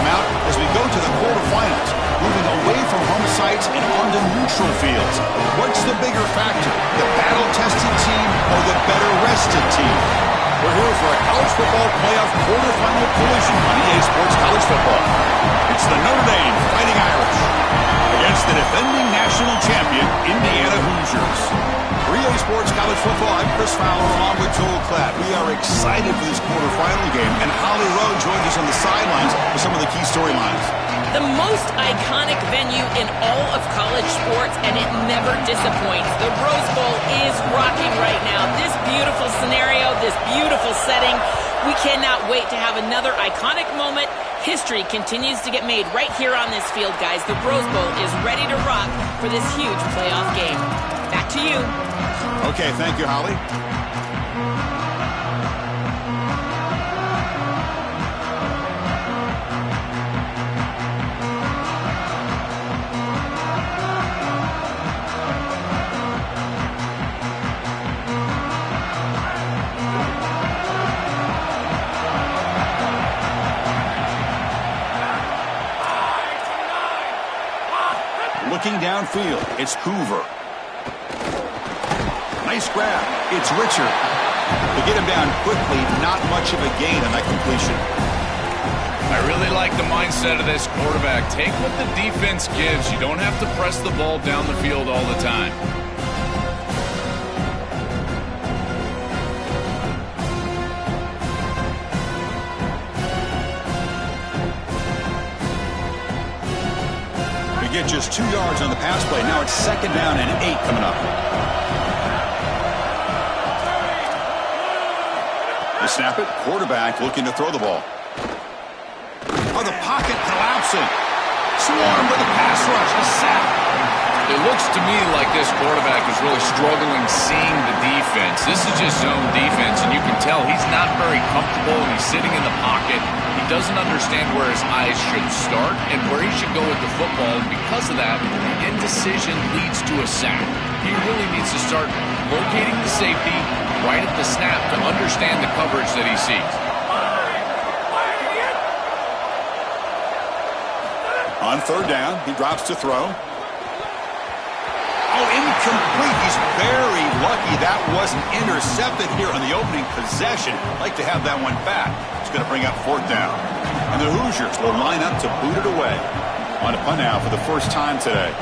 out as we go to the quarterfinals, moving away from home sites and onto neutral fields. What's the bigger factor, the battle-tested team or the better-rested team? We're here for a college football playoff quarterfinal collision on EA Sports College Football. It's the Notre Dame Fighting Irish against the defending national champion, Indiana Hoosiers. For EA Sports College Football, I'm Chris Fowler along with Joel Klatt. We are excited for this quarterfinal game, and Holly Rowe joins us on the sidelines for some of the key storylines. The most iconic venue in all of college sports, and it never disappoints. The Rose Bowl is rocking right now. This beautiful scenario, this beautiful setting. We cannot wait to have another iconic moment. History continues to get made right here on this field, guys. The Rose Bowl is ready to rock for this huge playoff game. Back to you. Okay, thank you, Holly. Looking downfield, it's Hoover. Nice grab. It's Richard. To get him down quickly, not much of a gain on that completion. I really like the mindset of this quarterback. Take what the defense gives. You don't have to press the ball down the field all the time. Get just 2 yards on the pass play. Now it's 2nd down and 8 coming up. They snap it. Quarterback looking to throw the ball. Oh, the pocket collapsing. Swarmed with a pass rush. A sack. It looks to me like this quarterback is really struggling seeing the defense. This is just zone defense, and you can tell he's not very comfortable. He's sitting in the pocket. He doesn't understand where his eyes should start and where he should go with the football. And because of that, the indecision leads to a sack. He really needs to start locating the safety right at the snap to understand the coverage that he sees. On 3rd down, he drops to throw. Oh, incomplete. He's very lucky that wasn't intercepted here on the opening possession. Like to have that one back. It's going to bring up 4th down. And the Hoosiers will line up to boot it away. On a punt now for the first time today.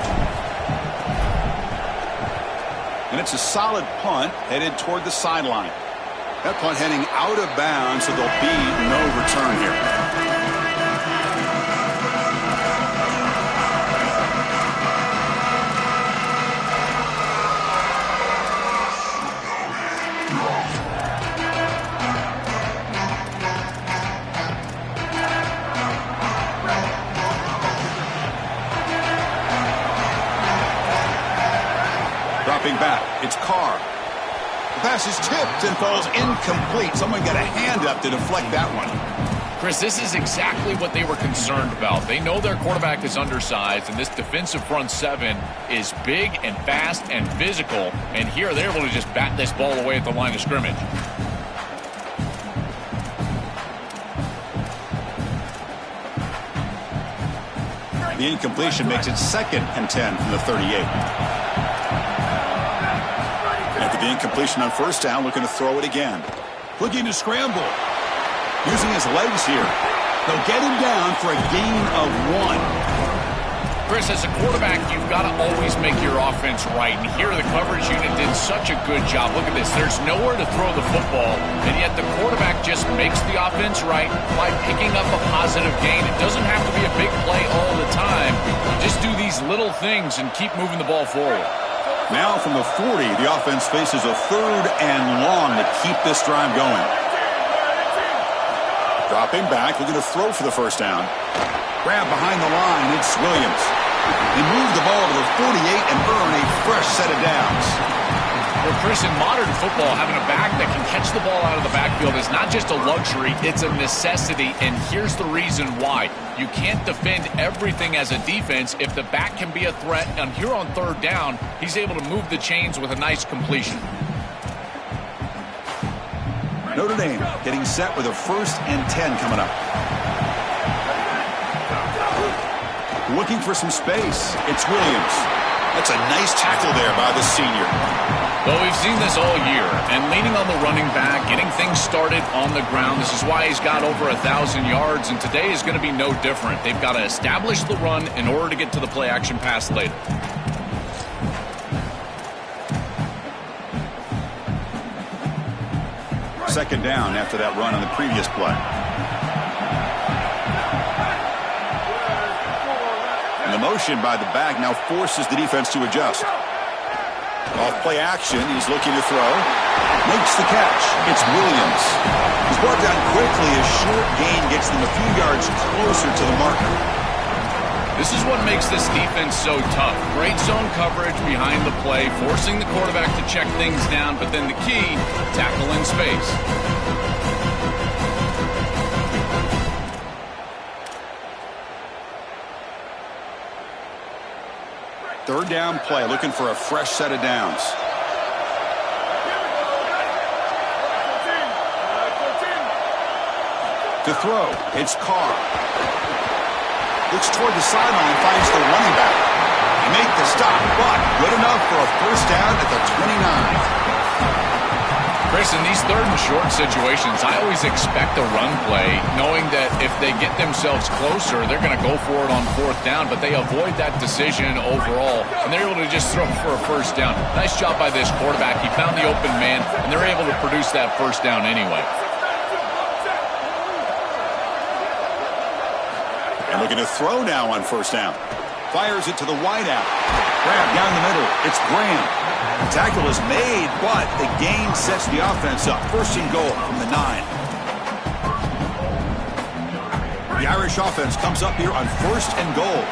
And it's a solid punt headed toward the sideline. That punt heading out of bounds, so there'll be no return here. Back. It's Carr. The pass is tipped and falls incomplete. Someone got a hand up to deflect that one. Chris, this is exactly what they were concerned about. They know their quarterback is undersized, and this defensive front 7 is big and fast and physical. And here they're able to just bat this ball away at the line of scrimmage. The incompletion makes it 2nd and 10 from the 38. After the incompletion on 1st down, looking to throw it again. Looking to scramble. Using his legs here. They'll get him down for a gain of 1. Chris, as a quarterback, you've got to always make your offense right. And here the coverage unit did such a good job. Look at this. There's nowhere to throw the football, and yet the quarterback just makes the offense right by picking up a positive gain. It doesn't have to be a big play all the time. Just do these little things and keep moving the ball forward. Now from the 40, the offense faces a 3rd and long to keep this drive going. Dropping back, looking to throw for the 1st down. Grab behind the line, it's Williams. He moved the ball to the 48 and earn a fresh set of downs. Well, Chris, in modern football, having a back that can catch the ball out of the backfield is not just a luxury, it's a necessity, and here's the reason why. You can't defend everything as a defense if the back can be a threat, and here on 3rd down, he's able to move the chains with a nice completion. Notre Dame getting set with a 1st and 10 coming up. Looking for some space. It's Williams. That's a nice tackle there by the senior. Well, we've seen this all year, and leaning on the running back, getting things started on the ground. This is why he's got over 1,000 yards, and today is going to be no different. They've got to establish the run in order to get to the play-action pass later. Second down after that run on the previous play. And the motion by the back now forces the defense to adjust. Off play action, he's looking to throw. Makes the catch. It's Williams. He's brought down quickly. A short gain gets them a few yards closer to the marker. This is what makes this defense so tough. Great zone coverage behind the play, forcing the quarterback to check things down, but then the key, tackle in space. Third down play, looking for a fresh set of downs. To throw, it's Carr. Looks toward the sideline, finds the running back. They make the stop, but good enough for a first down at the 29. Chris, in these third and short situations, I always expect a run play, knowing that if they get themselves closer, they're going to go for it on fourth down, but they avoid that decision overall, and they're able to just throw for a first down. Nice job by this quarterback. He found the open man, and they're able to produce that first down anyway. And looking to throw now on first down. Fires it to the wideout. Grab down the middle. It's Graham. The tackle is made, but the gain sets the offense up. First and goal from the 9. The Irish offense comes up here on first and goal.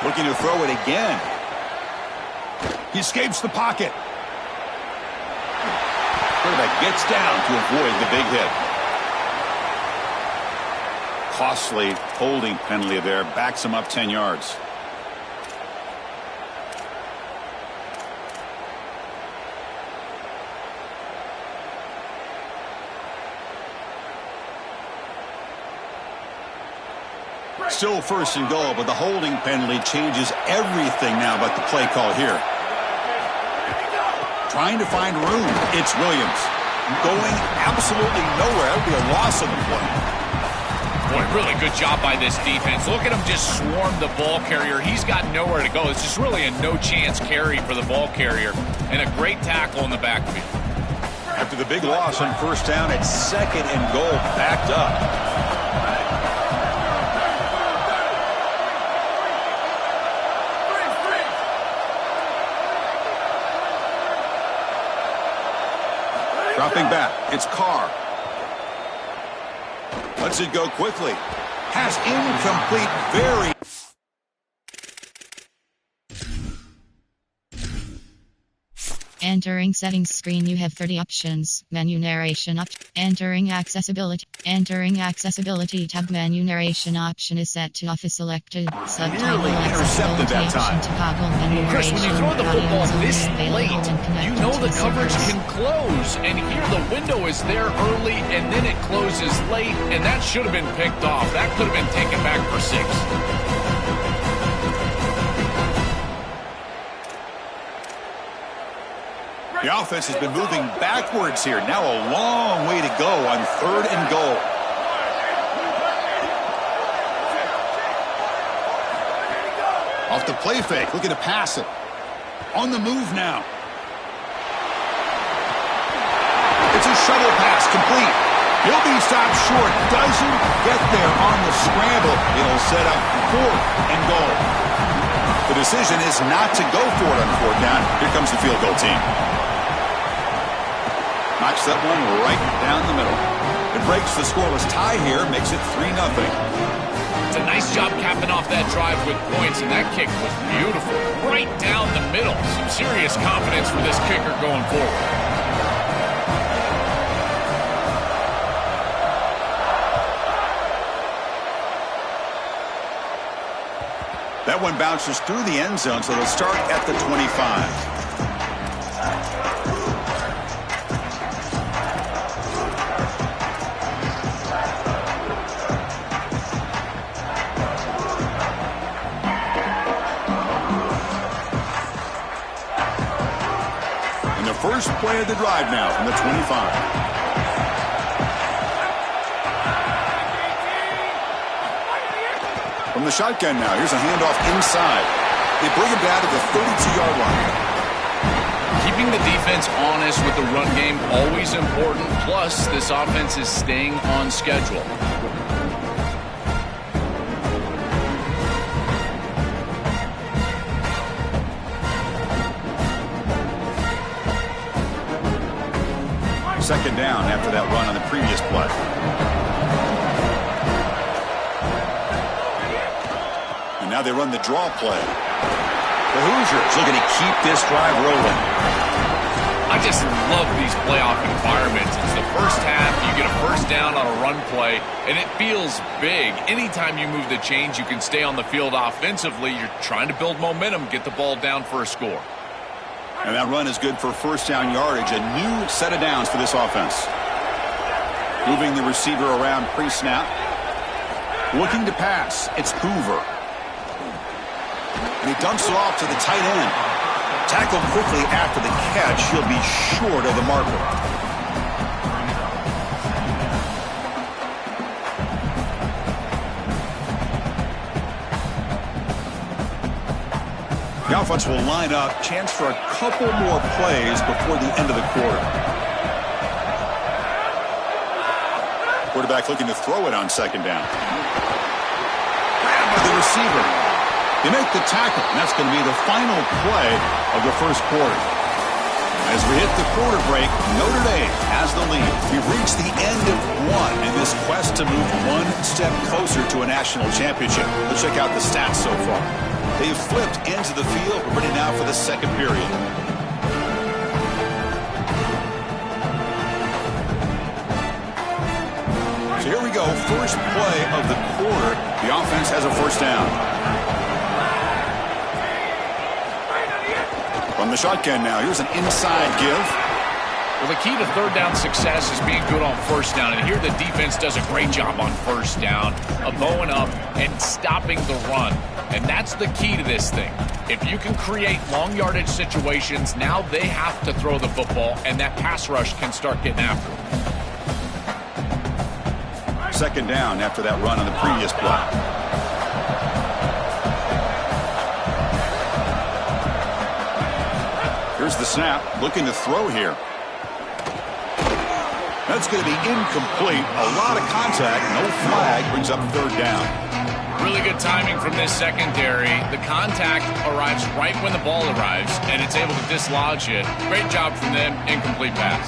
Looking to throw it again. He escapes the pocket. Quarterback gets down to avoid the big hit. Costly holding penalty there. Backs him up 10 yards. Still first and goal, but the holding penalty changes everything now but the play call here. Trying to find room. It's Williams. Going absolutely nowhere. That would be a loss of the play. Boy, really good job by this defense. Look at him just swarm the ball carrier. He's got nowhere to go. It's just really a no-chance carry for the ball carrier. And a great tackle in the backfield. After the big loss on first down, it's second and goal. Backed up. Dropping back, it's Carr. Lets it go quickly. Pass incomplete, very... Entering settings screen, you have 30 options. Menu narration up. Entering accessibility. Entering accessibility tab. Menu narration option is set to off. Is selected. Subtitle accessibility option to toggle menu Chris, when you throw the football this late, you know the coverage servers. can close. And here the window is there early, and then it closes late, and that should have been picked off. That could have been taken back for 6. The offense has been moving backwards here. Now a long way to go on third and goal. Off the play fake, looking to pass it. On the move now. It's a shuttle pass, complete. He'll be stopped short. Doesn't get there on the scramble. It'll set up fourth and goal. The decision is not to go for it on fourth down. Here comes the field goal team. Knocks that one right down the middle. It breaks the scoreless tie here, makes it 3-0. It's a nice job capping off that drive with points, and that kick was beautiful. Right down the middle. Some serious confidence for this kicker going forward. That one bounces through the end zone, so it'll start at the 25. First play of the drive now from the 25. From the shotgun now, here's a handoff inside. They bring him down to the 32-yard line. Keeping the defense honest with the run game, always important. Plus, this offense is staying on schedule. Second down after that run on the previous play. And now they run the draw play. The Hoosiers looking to keep this drive rolling. I just love these playoff environments. It's the first half, you get a first down on a run play, and it feels big. Anytime you move the chains, you can stay on the field offensively. You're trying to build momentum, get the ball down for a score. And that run is good for first down yardage. A new set of downs for this offense. Moving the receiver around pre-snap. Looking to pass. It's Hoover. And he dumps it off to the tight end. Tackled quickly after the catch. He'll be short of the marker. The offense will line up. Chance for a couple more plays before the end of the quarter. Quarterback looking to throw it on second down. Grabbed by the receiver. They make the tackle, and that's going to be the final play of the first quarter. As we hit the quarter break, Notre Dame has the lead. We've reached the end of one in this quest to move one step closer to a national championship. Let's check out the stats so far. They've flipped into the field. We're ready now for the second period. So here we go. First play of the quarter. The offense has a first down. From the shotgun now. Here's an inside give. Well, the key to third down success is being good on first down. And here the defense does a great job on first down of bowing up and stopping the run. And that's the key to this thing. If you can create long yardage situations, now they have to throw the football, and that pass rush can start getting after it. Second down after that run on the previous play. Here's the snap. Looking to throw here. That's going to be incomplete. A lot of contact. No flag. Brings up third down. Really good timing from this secondary. The contact arrives right when the ball arrives, and it's able to dislodge it. Great job from them. Incomplete pass.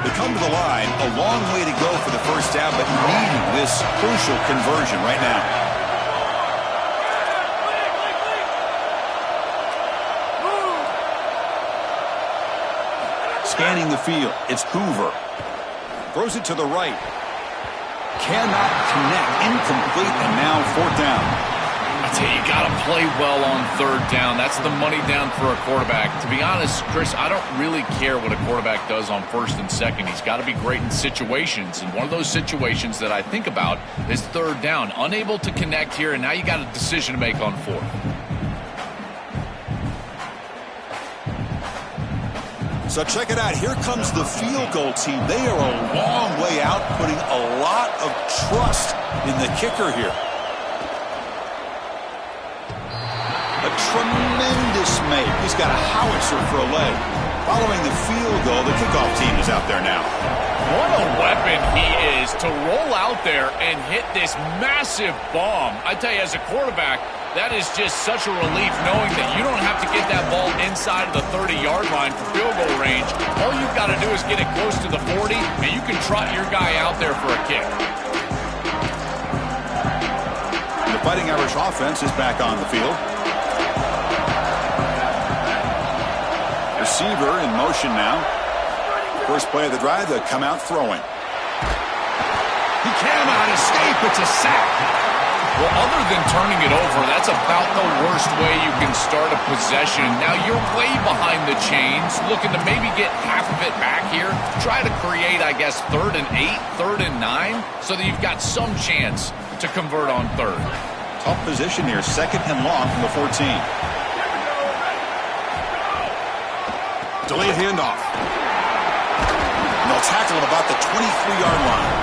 They come to the line. A long way to go for the first down, but needing this crucial conversion right now. Scanning the field. It's Hoover. Throws it to the right. Cannot connect. Incomplete, and now fourth down. I tell you, you got to play well on third down. That's the money down for a quarterback. To be honest, Chris, I don't really care what a quarterback does on first and second. He's got to be great in situations, and one of those situations that I think about is third down. Unable to connect here, and now you got a decision to make on fourth. So check it out. Here comes the field goal team. They are a long way out, putting a lot of trust in the kicker here. A tremendous make. He's got a howitzer for a leg. Following the field goal, the kickoff team is out there now. What a weapon he is to roll out there and hit this massive bomb. I tell you, as a quarterback, that is just such a relief knowing that you don't have to get that ball inside of the 30-yard line for field goal range. All you've got to do is get it close to the 40, and you can trot your guy out there for a kick. The Fighting Irish offense is back on the field. Receiver in motion now. First play of the drive, they come out throwing. He cannot escape. It's a sack. Well, other than turning it over, that's about the worst way you can start a possession. Now, you're way behind the chains, looking to maybe get half of it back here. Try to create, I guess, 3rd and 8, 3rd and 9, so that you've got some chance to convert on third. Tough position here, second and long from the 14. Delayed handoff. And they'll tackle him about the 23-yard line.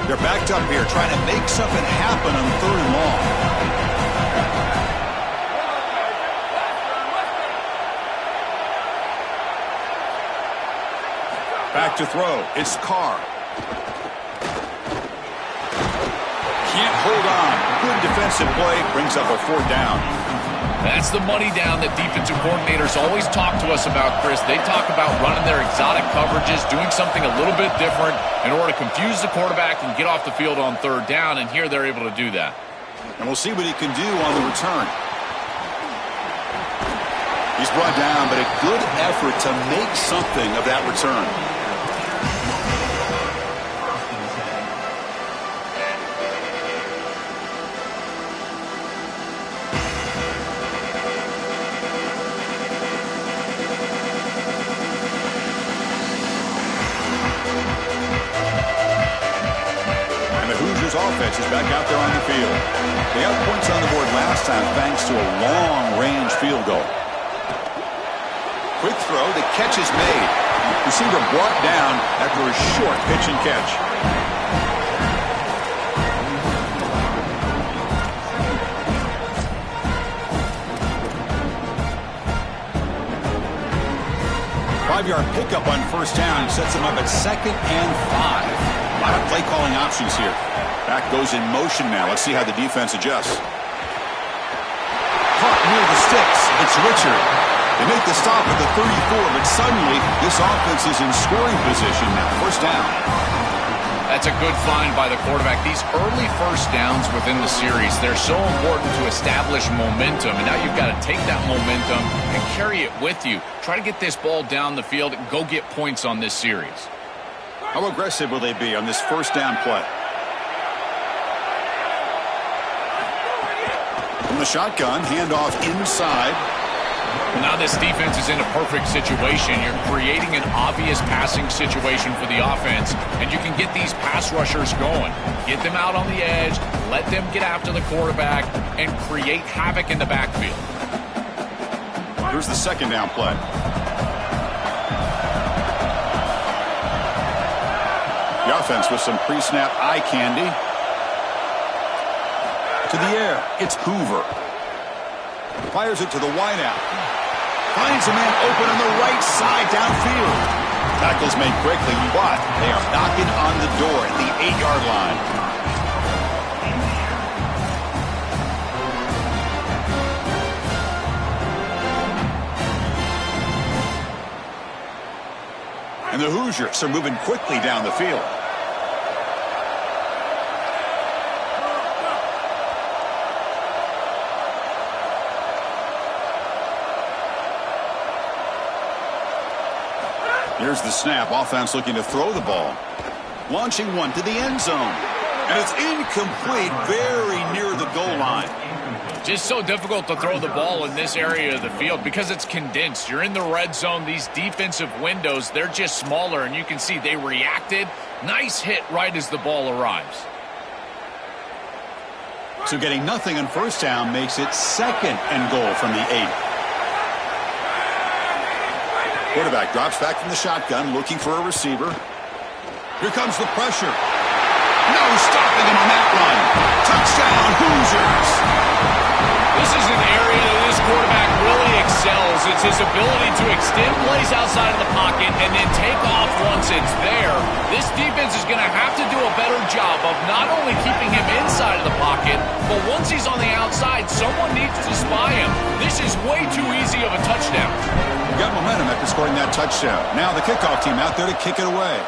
They're backed up here, trying to make something happen on 3rd and long. Back to throw. It's Carr. Can't hold on. Good defensive play. Brings up a 4th down. That's the money down that defensive coordinators always talk to us about, Chris. They talk about running their exotic coverages, doing something a little bit different in order to confuse the quarterback and get off the field on 3rd down, and here they're able to do that. And we'll see what he can do on the return. He's brought down, but a good effort to make something of that return. Offense is back out there on the field. They had points on the board last time thanks to a long-range field goal. Quick throw. The catch is made. Receiver brought down after a short pitch and catch. Five-yard pickup on 1st down sets them up at 2nd and 5. A lot of play calling options here. Back goes in motion now. Let's see how the defense adjusts. Caught near the sticks. It's Richard. They make the stop at the 34, but suddenly this offense is in scoring position now. 1st down. That's a good find by the quarterback. These early 1st downs within the series, they're so important to establish momentum. And now you've got to take that momentum and carry it with you. Try to get this ball down the field and go get points on this series. How aggressive will they be on this 1st down play? From the shotgun, handoff inside. Well, now this defense is in a perfect situation. You're creating an obvious passing situation for the offense, and you can get these pass rushers going. Get them out on the edge, let them get after the quarterback, and create havoc in the backfield. Here's the 2nd down play. The offense with some pre-snap eye candy. To the air, it's Hoover. Fires it to the wideout. Finds a man open on the right side downfield. Tackle's made quickly, but they are knocking on the door at the 8-yard line. And the Hoosiers are moving quickly down the field. Here's the snap. Offense looking to throw the ball. Launching one to the end zone. And it's incomplete, very near the goal line. Just so difficult to throw the ball in this area of the field because it's condensed. You're in the red zone. These defensive windows, they're just smaller, and you can see they reacted. Nice hit right as the ball arrives. So getting nothing on 1st down makes it 2nd and goal from the 8. Quarterback drops back from the shotgun, looking for a receiver. Here comes the pressure. No stopping him on that run. Touchdown, Hoosiers. This is an area that this quarterback really excels. It's his ability to extend plays outside of the pocket and then take off once it's there. This defense is going to have to do a better job of not only keeping him inside of the pocket, but once he's on the outside, someone needs to spy him. This is way too easy of a touchdown. Got momentum after scoring that touchdown. Now the kickoff team out there to kick it away.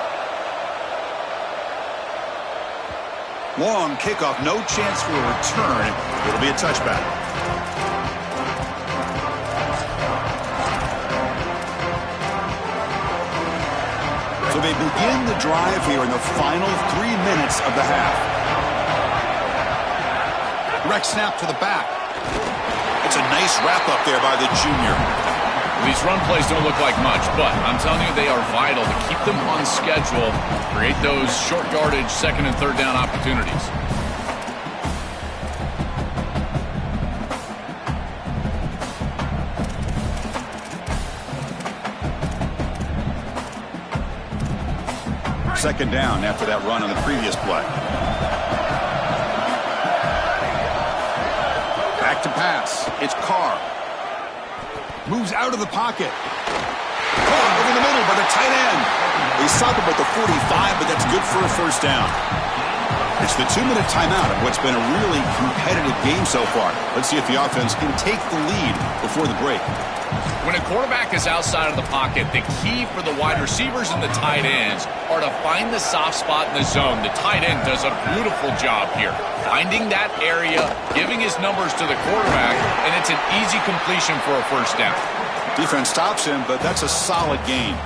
Long kickoff, no chance for a return. It'll be a touchback. So they begin the drive here in the final 3 minutes of the half. Direct snap to the back. It's a nice wrap up there by the junior. These run plays don't look like much, but I'm telling you, they are vital to keep them on schedule, create those short yardage second and third down opportunities. Second down after that run on the previous play. Back to pass. It's Carr. Moves out of the pocket. Caught over the middle by the tight end. They stop him at the 45, but that's good for a first down. It's the 2-minute timeout of what's been a really competitive game so far. Let's see if the offense can take the lead before the break. When a quarterback is outside of the pocket, the key for the wide receivers and the tight ends are to find the soft spot in the zone. The tight end does a beautiful job here, finding that area, giving his numbers to the quarterback, and it's an easy completion for a first down. Defense stops him, but that's a solid gain.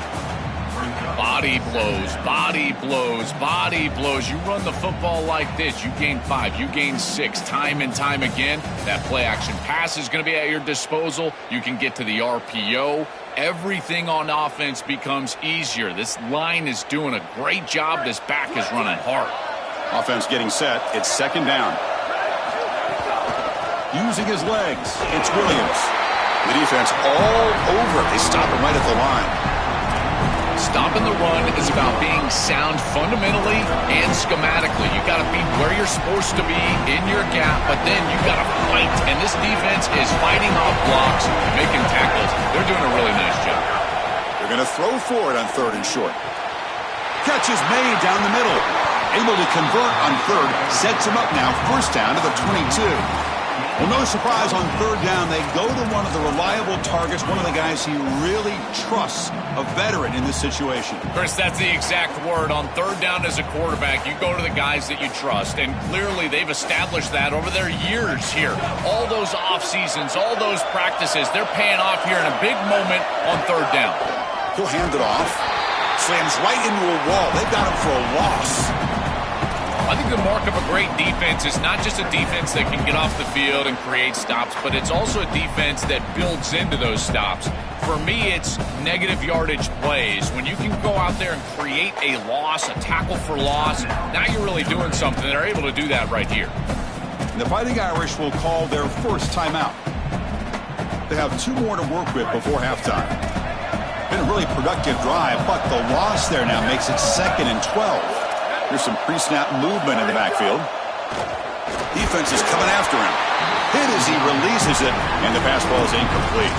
Body blows, body blows, body blows. You run the football like this, you gain 5, you gain 6, time and time again. That play action pass is going to be at your disposal. You can get to the RPO. Everything on offense becomes easier. This line is doing a great job. This back is running hard. Offense getting set. It's second down. Using his legs, it's Williams. The defense all over. They stop him right at the line. Stopping the run is about being sound fundamentally and schematically. You got to be where you're supposed to be in your gap, but then you got to fight. And this defense is fighting off blocks, making tackles. They're doing a really nice job. They're going to throw for it on third and short. Catch is made down the middle. Able to convert on third. Sets him up now. First down to the 22. Well, no surprise on third down. They go to one of the reliable targets, one of the guys he really trusts, a veteran in this situation. Chris, that's the exact word. On third down as a quarterback, you go to the guys that you trust, and clearly they've established that over their years here. All those off seasons, all those practices, they're paying off here in a big moment on third down. He'll hand it off. Slams right into a wall. They've got him for a loss. I think the mark of a great defense is not just a defense that can get off the field and create stops, but it's also a defense that builds into those stops. For me, it's negative yardage plays. When you can go out there and create a loss, a tackle for loss, now you're really doing something. They're able to do that right here. And the Fighting Irish will call their first timeout. They have 2 more to work with before halftime. Been a really productive drive, but the loss there now makes it second and 12. Here's some pre-snap movement in the backfield. Defense is coming after him. Hit as he releases it, and the pass ball is incomplete.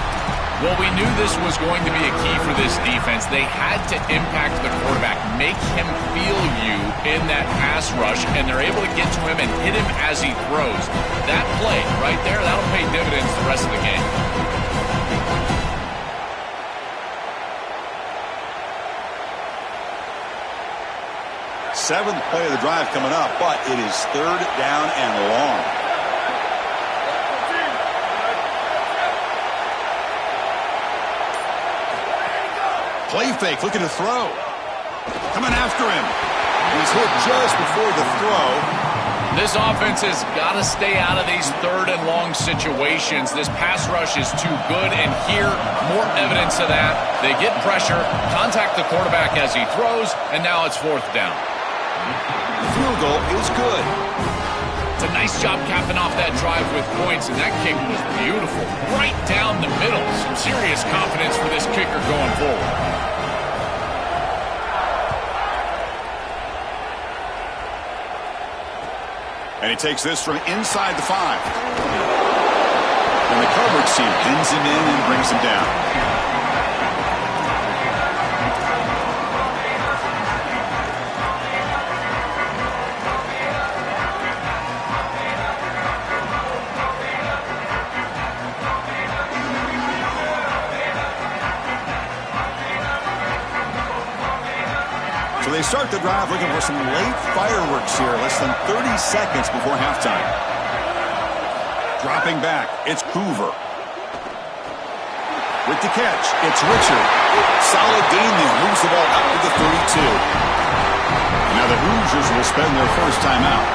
Well, we knew this was going to be a key for this defense. They had to impact the quarterback, make him feel you in that pass rush, and they're able to get to him and hit him as he throws. That play right there, that'll pay dividends the rest of the game. Seventh play of the drive coming up, but it is third down and long. Play fake, looking to throw. Coming after him. He's hit just before the throw. This offense has got to stay out of these third and long situations. This pass rush is too good, and here, more evidence of that. They get pressure, contact the quarterback as he throws, and now it's fourth down. The field goal is good. It's a nice job capping off that drive with points, and that kick was beautiful. Right down the middle. Some serious confidence for this kicker going forward. And he takes this from inside the 5. And the coverage team pins him in and brings him down. So they start the drive looking for some late fireworks here, less than 30 seconds before halftime. Dropping back, it's Hoover. With the catch, it's Richard. Solid gain there, moves the ball up to the 32. Now the Hoosiers will spend their first timeout.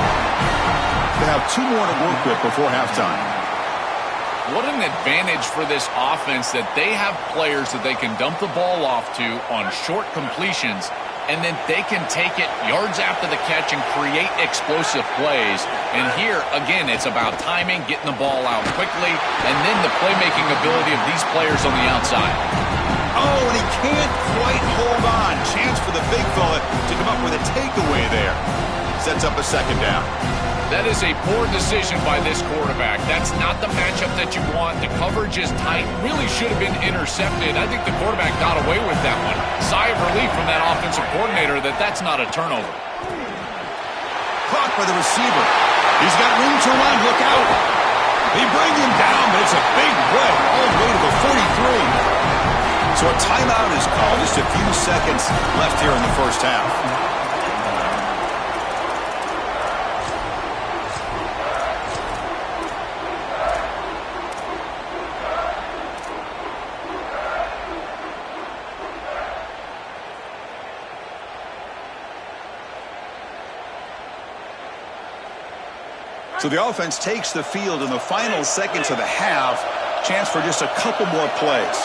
They have 2 more to work with before halftime. What an advantage for this offense that they have players that they can dump the ball off to on short completions, and then they can take it yards after the catch and create explosive plays. And here, again, it's about timing, getting the ball out quickly, and then the playmaking ability of these players on the outside. Oh, and he can't quite hold on. Chance for the big fella to come up with a takeaway there. Sets up a second down. That is a poor decision by this quarterback. That's not the matchup that you want. The coverage is tight. Really should have been intercepted. I think the quarterback got away with that one. Sigh of relief from that offensive coordinator that that's not a turnover. Caught by the receiver. He's got room to run. Look out. They bring him down, but it's a big play all the way to the 43. So a timeout is called. Just a few seconds left here in the first half. So the offense takes the field in the final seconds of the half. Chance for just a couple more plays.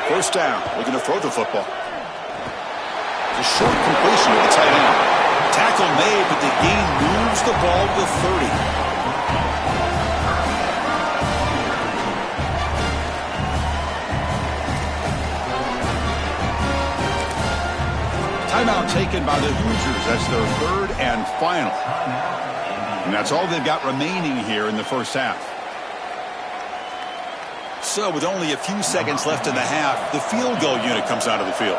First down. Looking to throw the football. It's a short completion to the tight end. Tackle made, but the gain moves the ball to 30. Timeout taken by the Hoosiers. That's their third and final. And that's all they've got remaining here in the first half. So with only a few seconds left in the half, the field goal unit comes out of the field.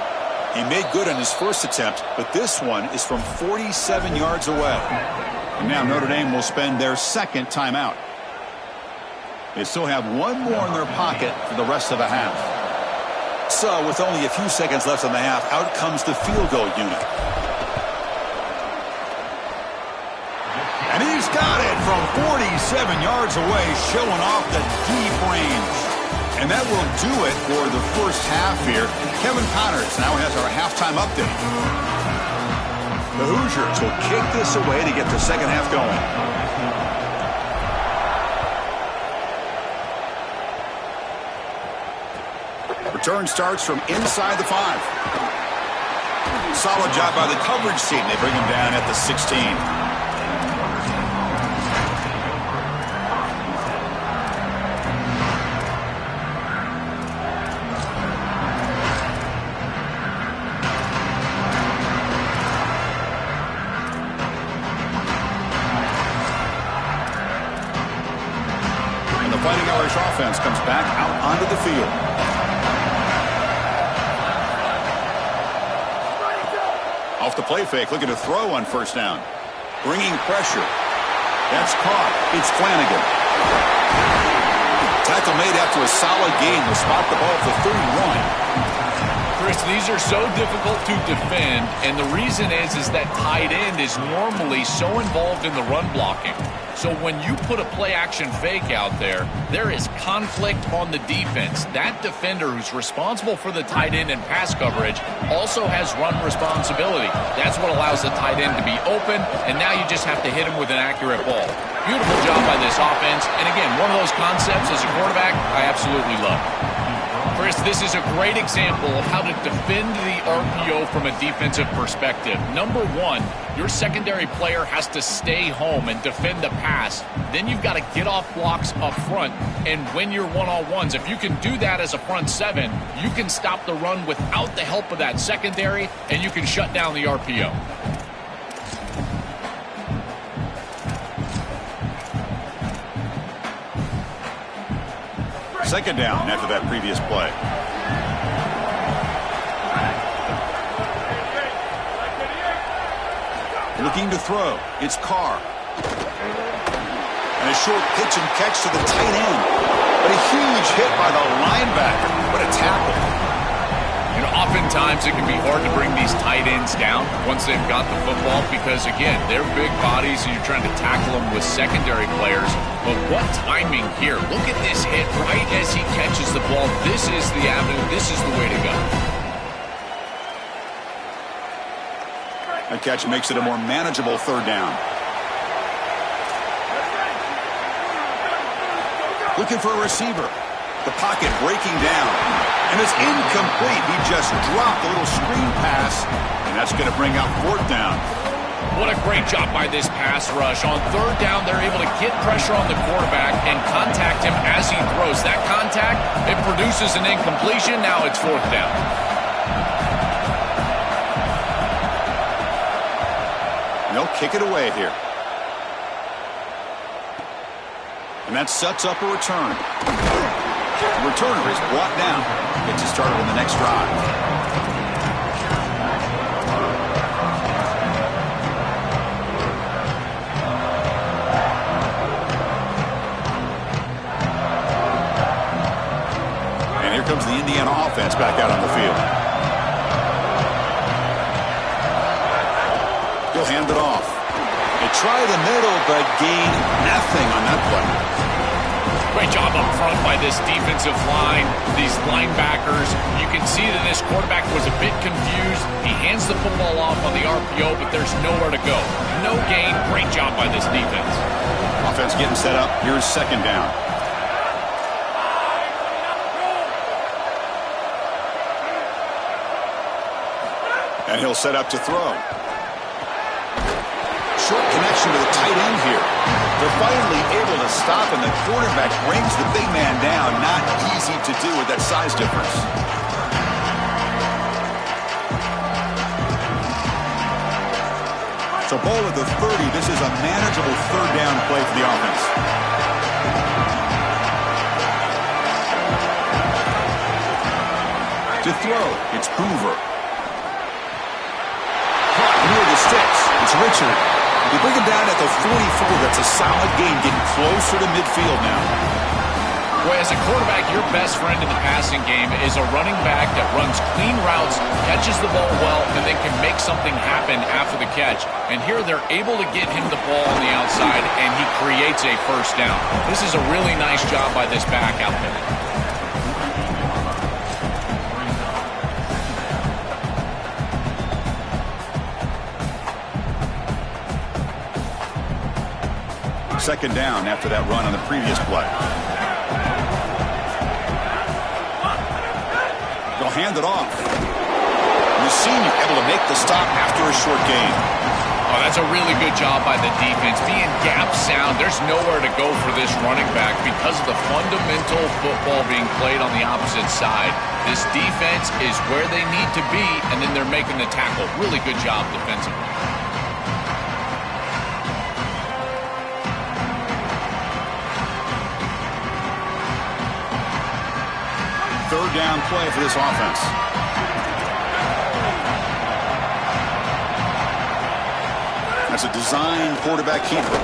He made good on his first attempt, but this one is from 47 yards away. And now Notre Dame will spend their second timeout. They still have one more in their pocket for the rest of the half. So with only a few seconds left in the half, out comes the field goal unit. And he's got it from 47 yards away, showing off the deep range. And that will do it for the first half here. Kevin Connors now has our halftime update. The Hoosiers will kick this away to get the second half going. Return starts from inside the 5. Solid job by the coverage team. They bring him down at the 16. And the Fighting Irish offense comes back out onto the field. Off the play fake, looking to throw on first down. Bringing pressure. That's caught. It's Flanagan. Tackle made after a solid gain. Will spot the ball at the 31. Chris, these are so difficult to defend, and the reason is that tight end is normally so involved in the run blocking. So when you put a play-action fake out there, there is conflict on the defense. That defender who's responsible for the tight end and pass coverage also has run responsibility. That's what allows the tight end to be open, and now you just have to hit him with an accurate ball. Beautiful job by this offense, and again, one of those concepts as a quarterback I absolutely love. Chris, this is a great example of how to defend the RPO from a defensive perspective. Number one, your secondary player has to stay home and defend the pass. Then you've got to get off blocks up front and win your one-on-ones. If you can do that as a front seven, you can stop the run without the help of that secondary, and you can shut down the RPO. Second down after that previous play. Looking to throw. It's Carr. And a short pitch and catch to the tight end. But a huge hit by the linebacker. What a tackle. You know, oftentimes it can be hard to bring these tight ends down once they've got the football because, again, they're big bodies and you're trying to tackle them with secondary players. But what timing here. Look at this hit right as he catches the ball. This is the avenue. This is the way to go. That catch makes it a more manageable third down. Looking for a receiver. The pocket breaking down. And it's incomplete. He just dropped a little screen pass, and that's going to bring out 4th down. What a great job by this pass rush. On 3rd down, they're able to get pressure on the quarterback and contact him as he throws. That contact, it produces an incompletion. Now it's 4th down. They'll kick it away here. And that sets up a return. The returner is brought down. Gets us started on the next drive. And here comes the Indiana offense back out on the field. He'll hand it off. They try the middle, but gain nothing on that play. Great job up front by this defensive line, these linebackers. You can see that this quarterback was a bit confused. He hands the football off on the RPO, but there's nowhere to go. No gain. Great job by this defense. Offense getting set up. Here's 2nd down. And he'll set up to throw. Short connection to the tight end here. They're finally able to stop, and the quarterback brings the big man down. Not easy to do with that size difference. So ball at the 30. This is a manageable 3rd down play for the offense. To throw, it's Hoover. Caught near the sticks. It's Richard. You bring him down at the 44. That's a solid gain, getting closer to midfield now. Boy, as a quarterback, your best friend in the passing game is a running back that runs clean routes, catches the ball well, and then can make something happen after the catch. And here they're able to get him the ball on the outside, and he creates a 1st down. This is a really nice job by this back out there. Second down after that run on the previous play. They'll hand it off. And the senior able to make the stop after a short gain. Oh, that's a really good job by the defense. Being gap sound, there's nowhere to go for this running back because of the fundamental football being played on the opposite side. This defense is where they need to be, and then they're making the tackle. Really good job defensively. Third down play for this offense. That's a design quarterback keeper.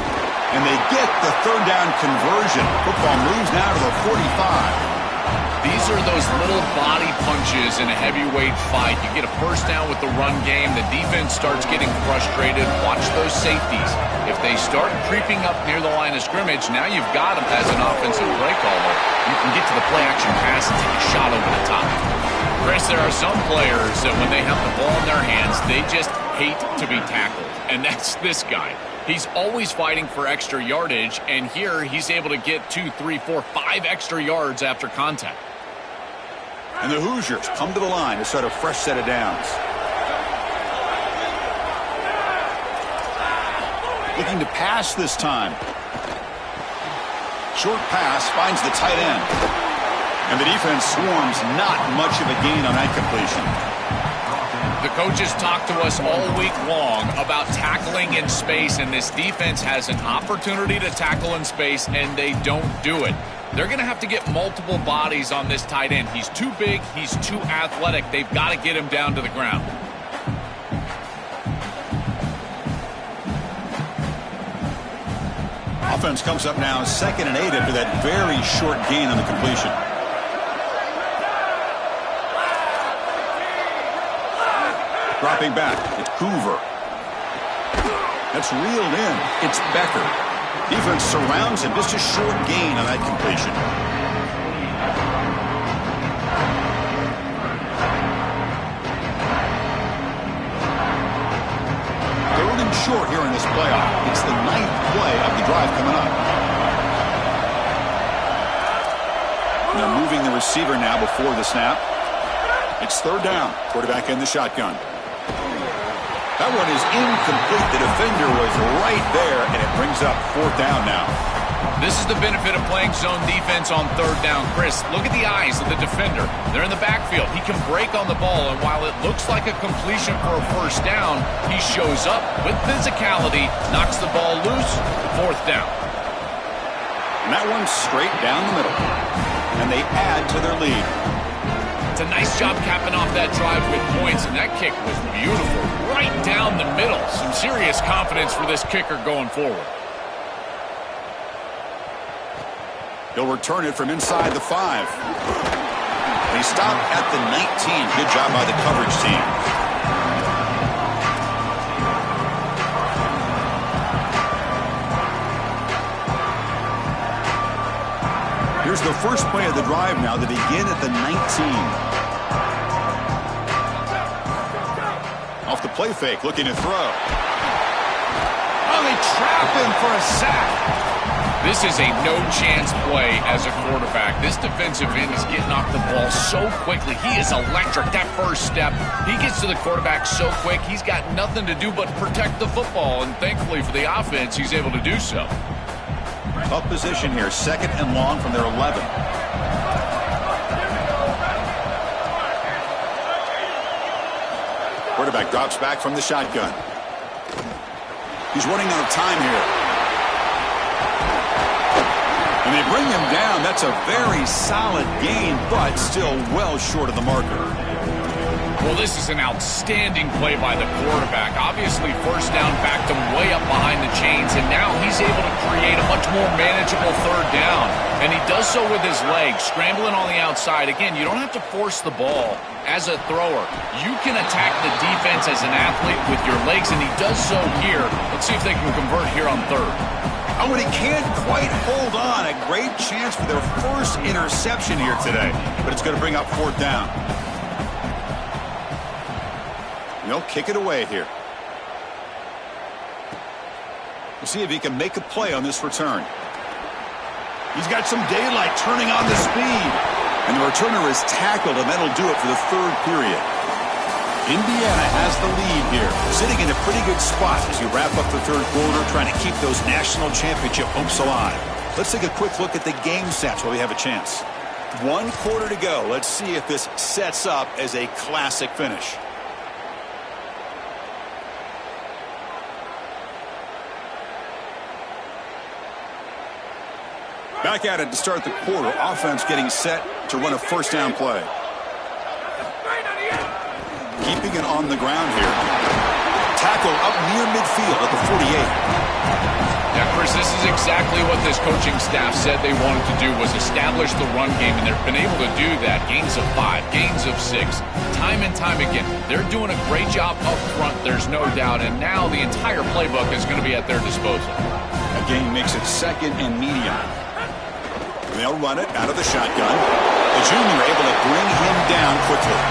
And they get the 3rd down conversion. Football moves now to the 45. These are those little body punches in a heavyweight fight. You get a 1st down with the run game. The defense starts getting frustrated. Watch those safeties. If they start creeping up near the line of scrimmage, now you've got them as an offensive play caller. You can get to the play-action pass and take a shot over the top. Chris, there are some players that when they have the ball in their hands, they just hate to be tackled. And that's this guy. He's always fighting for extra yardage, and here he's able to get 2, 3, 4, 5 extra yards after contact. And the Hoosiers come to the line to start a fresh set of downs. Looking to pass this time. Short pass finds the tight end. And the defense swarms, not much of a gain on that completion. The coaches talked to us all week long about tackling in space, and this defense has an opportunity to tackle in space, and they don't do it. They're going to have to get multiple bodies on this tight end. He's too big. He's too athletic. They've got to get him down to the ground. Offense comes up now 2nd and 8 after that very short gain on the completion. Dropping back, it's Hoover. That's reeled in. It's Becker. Defense surrounds him. Just a short gain on that completion. Third and short here in this playoff. It's the 9th play of the drive coming up. Now moving the receiver now before the snap. It's third down. Quarterback in the shotgun. That one is incomplete. The defender was right there, and it brings up fourth down now. This is the benefit of playing zone defense on third down. Chris, look at the eyes of the defender. They're in the backfield. He can break on the ball, and while it looks like a completion for a first down, he shows up with physicality, knocks the ball loose, fourth down. And that one's straight down the middle. And they add to their lead. It's a nice job capping off that drive with points, and that kick was beautiful. Right down the middle. Some serious confidence for this kicker going forward. He'll return it from inside the 5. They stop at the 19. Good job by the coverage team. Here's the first play of the drive now. They begin at the 19. Off the play fake, looking to throw. Oh, they trap him for a sack. This is a no-chance play as a quarterback. This defensive end is getting off the ball so quickly. He is electric. That first step, he gets to the quarterback so quick, he's got nothing to do but protect the football, and thankfully for the offense, he's able to do so. Tough position here, second and long from their 11. Quarterback drops back from the shotgun. He's running out of time here. And they bring him down. That's a very solid gain, but still well short of the marker. Well, this is an outstanding play by the quarterback. Obviously, first down backed him way up behind the chains, and now he's able to create a much more manageable third down. And he does so with his legs, scrambling on the outside. Again, you don't have to force the ball as a thrower. You can attack the defense as an athlete with your legs, and he does so here. Let's see if they can convert here on third. Oh, and he can't quite hold on. A great chance for their first interception here today, but it's going to bring up fourth down. They'll kick it away here. We'll see if he can make a play on this return. He's got some daylight turning on the speed. And the returner is tackled, and that'll do it for the third period. Indiana has the lead here, sitting in a pretty good spot as you wrap up the third quarter, trying to keep those national championship hopes alive. Let's take a quick look at the game stats while we have a chance. 1 quarter to go. Let's see if this sets up as a classic finish. Back at it to start the quarter. Offense getting set to run a first down play. Keeping it on the ground here. Tackle up near midfield at the 48. Yeah, Chris, this is exactly what this coaching staff said they wanted to do, was establish the run game, and they've been able to do that. Gains of 5, gains of 6, time and time again. They're doing a great job up front, there's no doubt, and now the entire playbook is going to be at their disposal. Again, makes it second and medium. They'll run it out of the shotgun. The junior able to bring him down quickly.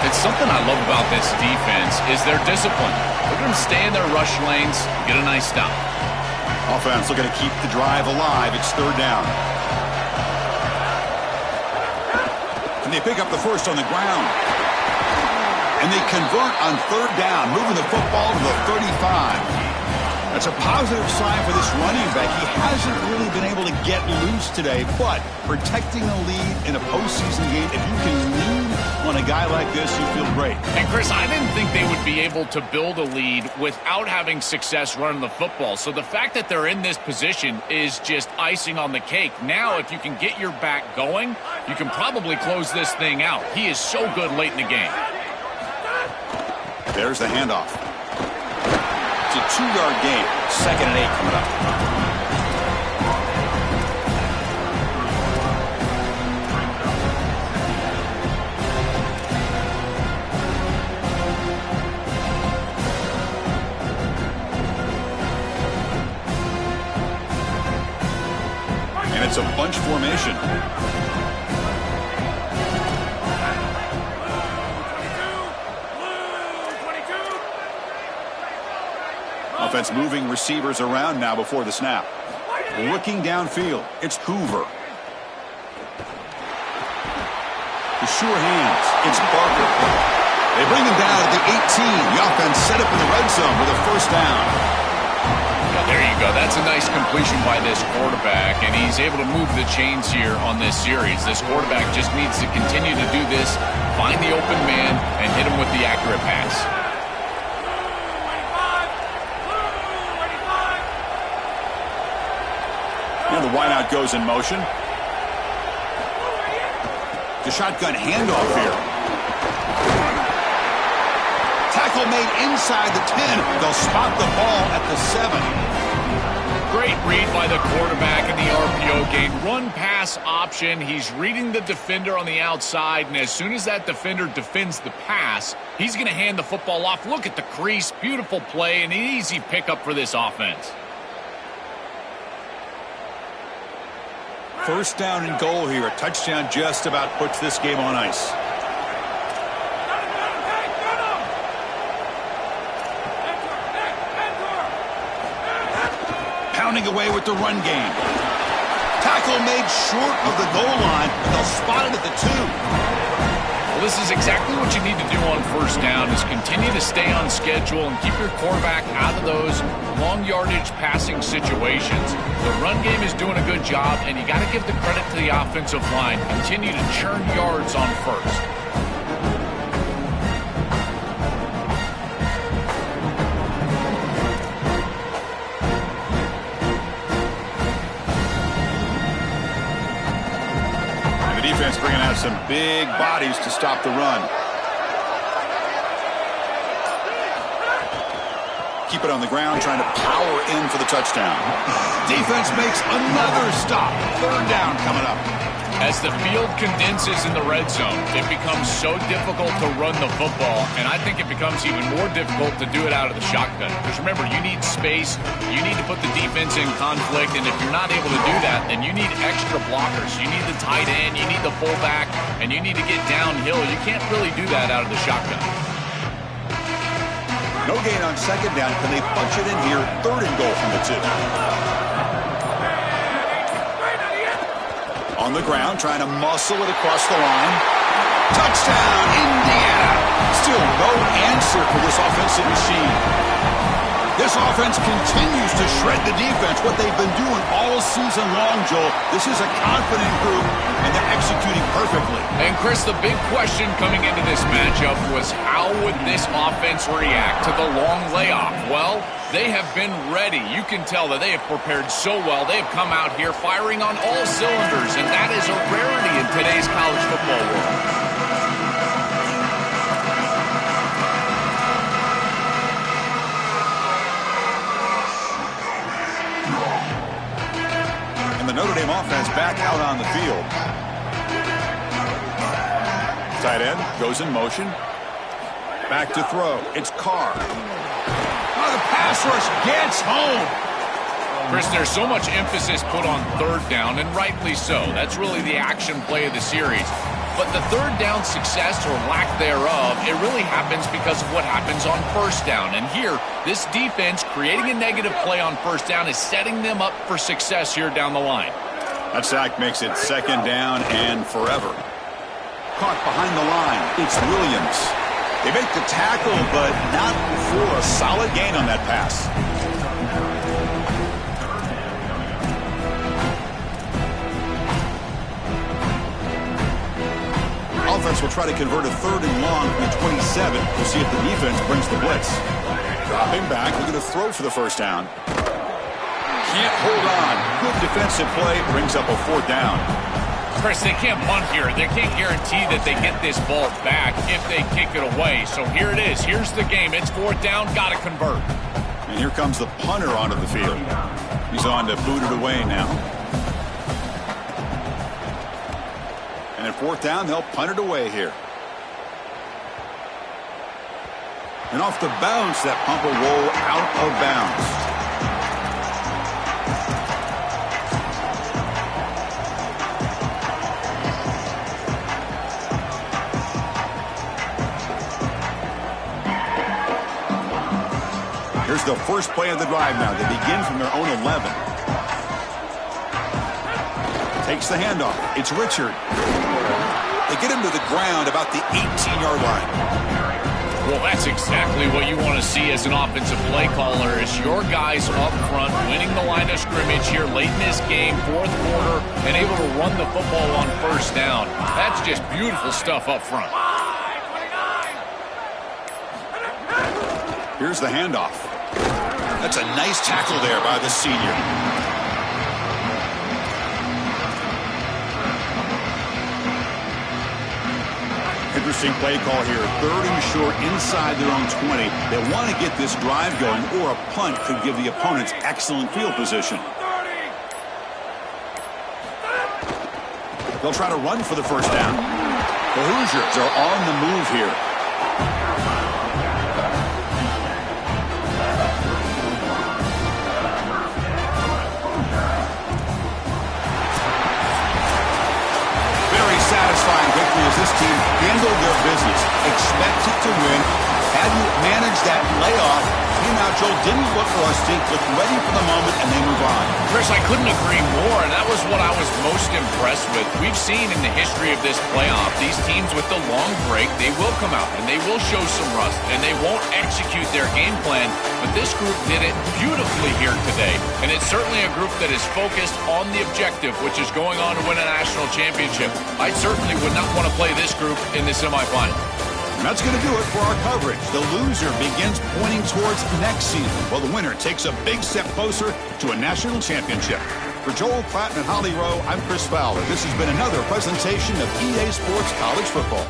It's something I love about this defense is their discipline. Look at them stay in their rush lanes, get a nice stop. Offense looking to keep the drive alive. It's third down. And they pick up the first on the ground. And they convert on third down, moving the football to the 35. That's a positive sign for this running back. He hasn't really been able to get loose today, but protecting a lead in a postseason game, if you can lean on a guy like this, you feel great. And Chris, I didn't think they would be able to build a lead without having success running the football. So the fact that they're in this position is just icing on the cake. Now, if you can get your back going, you can probably close this thing out. He is so good late in the game. There's the handoff. It's a 2-yard gain. 2nd and 8 coming up. And it's a bunch formation. Offense moving receivers around now before the snap. Looking downfield, it's Hoover. The sure hands. It's Barker. They bring him down at the 18. The offense set up in the red zone with a first down. Yeah, there you go. That's a nice completion by this quarterback, and he's able to move the chains here on this series. This quarterback just needs to continue to do this, find the open man, and hit him with the accurate pass. And the wideout goes in motion. The shotgun handoff here. Tackle made inside the 10. They'll spot the ball at the 7. Great read by the quarterback in the RPO game. Run-pass option. He's reading the defender on the outside, and as soon as that defender defends the pass, he's going to hand the football off. Look at the crease. Beautiful play and an easy pickup for this offense. First down and goal here. A touchdown just about puts this game on ice. Pounding away with the run game. Tackle made short of the goal line. They'll spot it at the 2. Well, this is exactly what you need to do on first down, is continue to stay on schedule and keep your quarterback out of those long yardage passing situations. The run game is doing a good job, and you got to give the credit to the offensive line. Continue to churn yards on first. Defense bringing out some big bodies to stop the run. Keep it on the ground, trying to power in for the touchdown. Defense makes another stop. Third down coming up. As the field condenses in the red zone, it becomes so difficult to run the football, and I think it becomes even more difficult to do it out of the shotgun. Because remember, you need space, you need to put the defense in conflict, and if you're not able to do that, then you need extra blockers. You need the tight end, you need the fullback, and you need to get downhill. You can't really do that out of the shotgun. No gain on second down. Can they punch it in here? Third and goal from the 2. On the ground, trying to muscle it across the line. Touchdown, Indiana! Still no answer for this offensive machine. This offense continues to shred the defense, what they've been doing all season long, Joel. This is a confident group, and they're executing perfectly. And, Chris, the big question coming into this matchup was how would this offense react to the long layoff? Well, they have been ready. You can tell that they have prepared so well. They have come out here firing on all cylinders, and that is a rarity in today's college football world. The Notre Dame offense back out on the field. Tight end goes in motion. Back to throw. It's Carr. Oh, the pass rush gets home. Chris, there's so much emphasis put on third down, and rightly so. That's really the action play of the series. But the third down success or lack thereof, it really happens because of what happens on first down. And here, this defense creating a negative play on first down is setting them up for success here down the line. That sack makes it second down and forever. Caught behind the line. It's Williams. They make the tackle, but not for a solid gain on that pass. Offense will try to convert a third and long from the 27. We'll see if the defense brings the blitz. Dropping back, looking to throw for the first down. Can't hold on. Good defensive play, brings up a fourth down. Chris, they can't punt here. They can't guarantee that they get this ball back if they kick it away. So here it is. Here's the game. It's fourth down. Got to convert. And here comes the punter onto the field. He's on to boot it away now. And at fourth down, they'll punt it away here. And off the bounce, that punt will roll out of bounds. Here's the first play of the drive now. They begin from their own 11. Takes the handoff. It's Richard. They get him to the ground about the 18-yard line. Well, that's exactly what you want to see as an offensive play caller, is your guys up front winning the line of scrimmage here late in this game, fourth quarter, and able to run the football on first down. That's just beautiful stuff up front. Here's the handoff. That's a nice tackle there by the senior. Interesting play call here. 3rd and short inside their own 20. They want to get this drive going, or a punt could give the opponents excellent field position. They'll try to run for the first down. The Hoosiers are on the move here. Satisfying victory as this team handled their business, expected to win, had to manage that layoff. Came out, Joel, didn't look rusty, looked ready for the moment, and they move on. Chris, I couldn't agree more, and that was what I was most impressed with. We've seen in the history of this playoff, these teams with the long break, they will come out, and they will show some rust, and they won't execute their game plan, but this group did it beautifully here today, and it's certainly a group that is focused on the objective, which is going on to win a national championship. I certainly would not want to play this group in the semifinal. And that's going to do it for our coverage. The loser begins pointing towards next season, while the winner takes a big step closer to a national championship. For Joel Klatt and Holly Rowe, I'm Chris Fowler. This has been another presentation of EA Sports College Football.